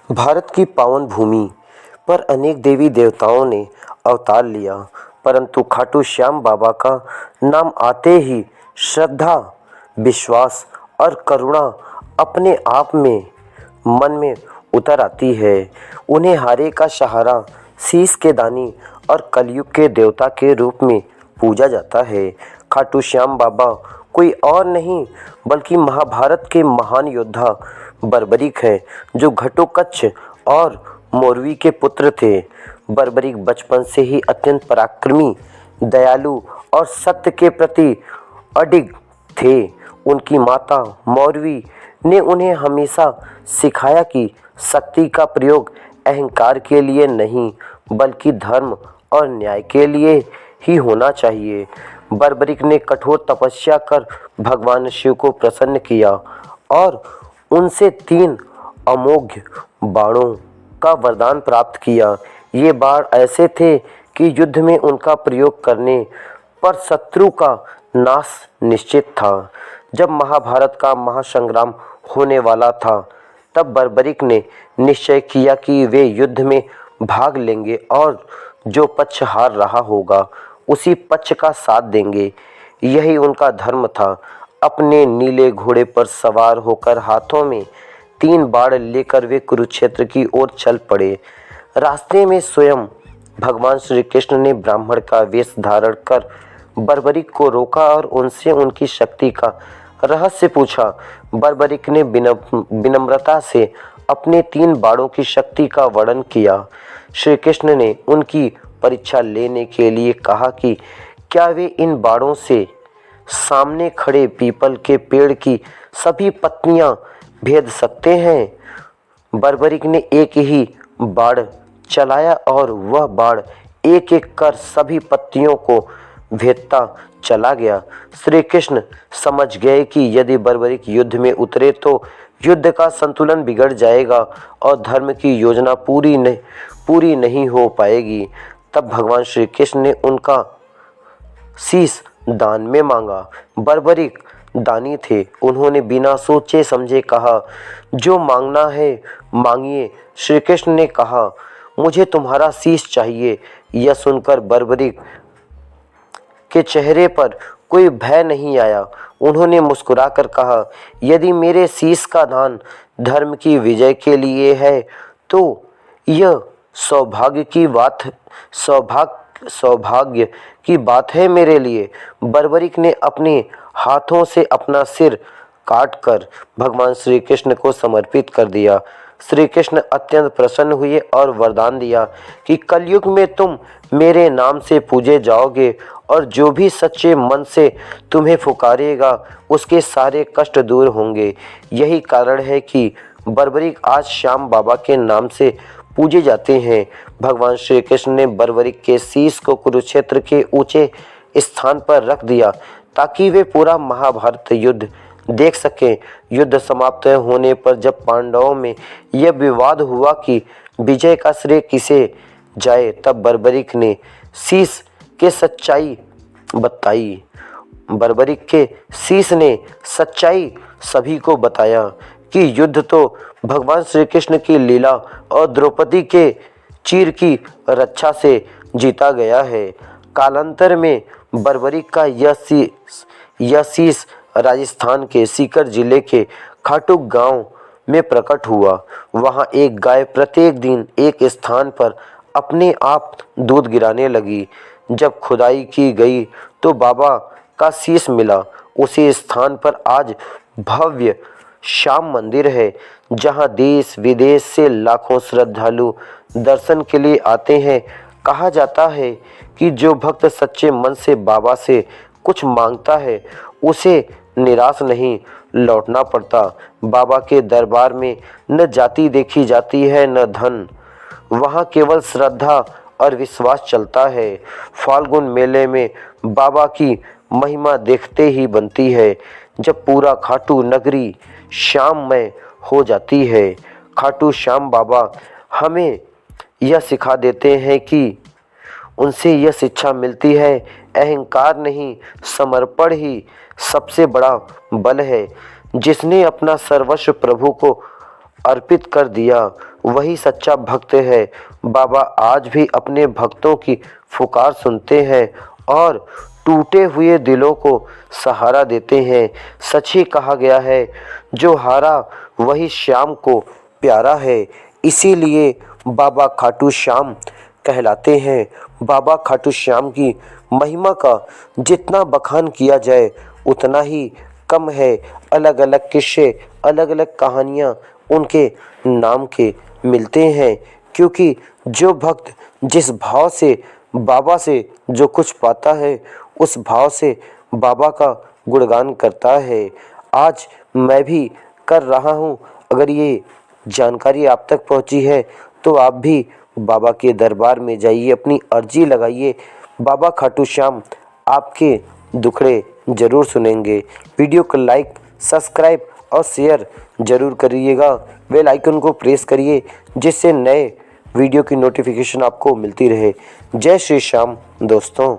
भारत की पावन भूमि पर अनेक देवी देवताओं ने अवतार लिया, परंतु खाटू श्याम बाबा का नाम आते ही श्रद्धा, विश्वास और करुणा अपने आप में मन में उतर आती है। उन्हें हारे का सहारा, शीश के दानी और कलयुग के देवता के रूप में पूजा जाता है। खाटू श्याम बाबा कोई और नहीं बल्कि महाभारत के महान योद्धा बर्बरीक है, जो घटोत्कच और मोरवी के पुत्र थे। बर्बरीक बचपन से ही अत्यंत पराक्रमी, दयालु और सत्य के प्रति अडिग थे। उनकी माता मौरवी ने उन्हें हमेशा सिखाया कि शक्ति का प्रयोग अहंकार के लिए नहीं बल्कि धर्म और न्याय के लिए ही होना चाहिए। बर्बरीक ने कठोर तपस्या कर भगवान शिव को प्रसन्न किया और उनसे 3 अमोघ बाणों का वरदान प्राप्त किया। ये बाण ऐसे थे कि युद्ध में उनका प्रयोग करने पर शत्रु का नाश निश्चित था। जब महाभारत का महासंग्राम होने वाला था, तब बर्बरीक ने निश्चय किया कि वे युद्ध में भाग लेंगे और जो पक्ष हार रहा होगा उसी पक्ष का साथ देंगे। यही उनका धर्म था। अपने नीले घोड़े पर सवार होकर हाथों में 3 बाण लेकर वे कुरुक्षेत्र की ओर चल पड़े। रास्ते में स्वयं भगवान श्री कृष्ण ने ब्राह्मण का वेश धारण कर बर्बरीक को रोका और उनसे उनकी शक्ति का रहस्य पूछा। बर्बरीक ने विनम्रता से अपने 3 बाणों की शक्ति का वर्णन किया। श्री कृष्ण ने उनकी परीक्षा लेने के लिए कहा कि क्या वे इन बाणों से सामने खड़े पीपल के पेड़ की सभी पत्तियां भेद सकते हैं। बर्बरीक ने एक ही बाण चलाया और वह बाण एक एक कर सभी पत्तियों को भेदता चला गया। श्री कृष्ण समझ गए कि यदि बर्बरीक युद्ध में उतरे तो युद्ध का संतुलन बिगड़ जाएगा और धर्म की योजना पूरी नहीं हो पाएगी। तब भगवान श्री कृष्ण ने उनका शीश दान में मांगा। बर्बरीक दानी थे। उन्होंने बिना सोचे समझे कहा, जो मांगना है मांगिए। श्री कृष्ण ने कहा, मुझे तुम्हारा शीश चाहिए। यह सुनकर बर्बरीक के चेहरे पर कोई भय नहीं आया। उन्होंने मुस्कुराकर कहा, यदि मेरे शीश का दान धर्म की विजय के लिए है तो यह सौभाग्य की बात है मेरे लिए। बर्बरीक ने अपने हाथों से अपना सिर काटकर भगवान श्री कृष्ण को समर्पित कर दिया। श्री कृष्ण अत्यंत प्रसन्न हुए और वरदान दिया कि कलयुग में तुम मेरे नाम से पूजे जाओगे और जो भी सच्चे मन से तुम्हें पुकारेगा उसके सारे कष्ट दूर होंगे। यही कारण है कि बर्बरीक आज श्याम बाबा के नाम से पूजे जाते हैं। भगवान श्री कृष्ण ने बर्बरीक के शीश को कुरुक्षेत्र के ऊंचे स्थान पर रख दिया ताकि वे पूरा महाभारत युद्ध देख सकें। युद्ध समाप्त होने पर जब पांडवों में यह विवाद हुआ कि विजय का श्रेय किसे जाए, तब बर्बरीक ने शीश के सच्चाई बताई। बर्बरीक के शीश ने सच्चाई सभी को बताया कि युद्ध तो भगवान श्री कृष्ण की लीला और द्रौपदी के चीर की रक्षा से जीता गया है। कालांतर में बर्बरीक का यह शीश राजस्थान के सीकर जिले के खाटू गांव में प्रकट हुआ। वहां एक गाय प्रत्येक दिन एक स्थान पर अपने आप दूध गिराने लगी। जब खुदाई की गई तो बाबा का शीश मिला। उसी स्थान पर आज भव्य श्याम मंदिर है, जहां देश विदेश से लाखों श्रद्धालु दर्शन के लिए आते हैं। कहा जाता है कि जो भक्त सच्चे मन से बाबा से कुछ मांगता है उसे निराश नहीं लौटना पड़ता। बाबा के दरबार में न जाति देखी जाती है न धन, वहाँ केवल श्रद्धा और विश्वास चलता है। फाल्गुन मेले में बाबा की महिमा देखते ही बनती है, जब पूरा खाटू नगरी श्याममय हो जाती है। खाटू श्याम बाबा हमें यह सिखा देते हैं कि उनसे यह शिक्षा मिलती है, अहंकार नहीं समर्पण ही सबसे बड़ा बल है। जिसने अपना सर्वस्व प्रभु को अर्पित कर दिया वही सच्चा भक्त है। बाबा आज भी अपने भक्तों की पुकार सुनते हैं और टूटे हुए दिलों को सहारा देते हैं। सच ही कहा गया है, जो हारा वही श्याम को प्यारा है। इसीलिए बाबा खाटू श्याम कहलाते हैं। बाबा खाटू श्याम की महिमा का जितना बखान किया जाए उतना ही कम है। अलग अलग किस्से, अलग अलग कहानियाँ उनके नाम के मिलते हैं, क्योंकि जो भक्त जिस भाव से बाबा से जो कुछ पाता है उस भाव से बाबा का गुणगान करता है। आज मैं भी कर रहा हूँ। अगर ये जानकारी आप तक पहुँची है तो आप भी बाबा के दरबार में जाइए, अपनी अर्जी लगाइए। बाबा खाटू श्याम आपके दुखड़े ज़रूर सुनेंगे। वीडियो को लाइक, सब्सक्राइब और शेयर ज़रूर करिएगा। बेल आइकन को प्रेस करिए जिससे नए वीडियो की नोटिफिकेशन आपको मिलती रहे। जय श्री श्याम दोस्तों।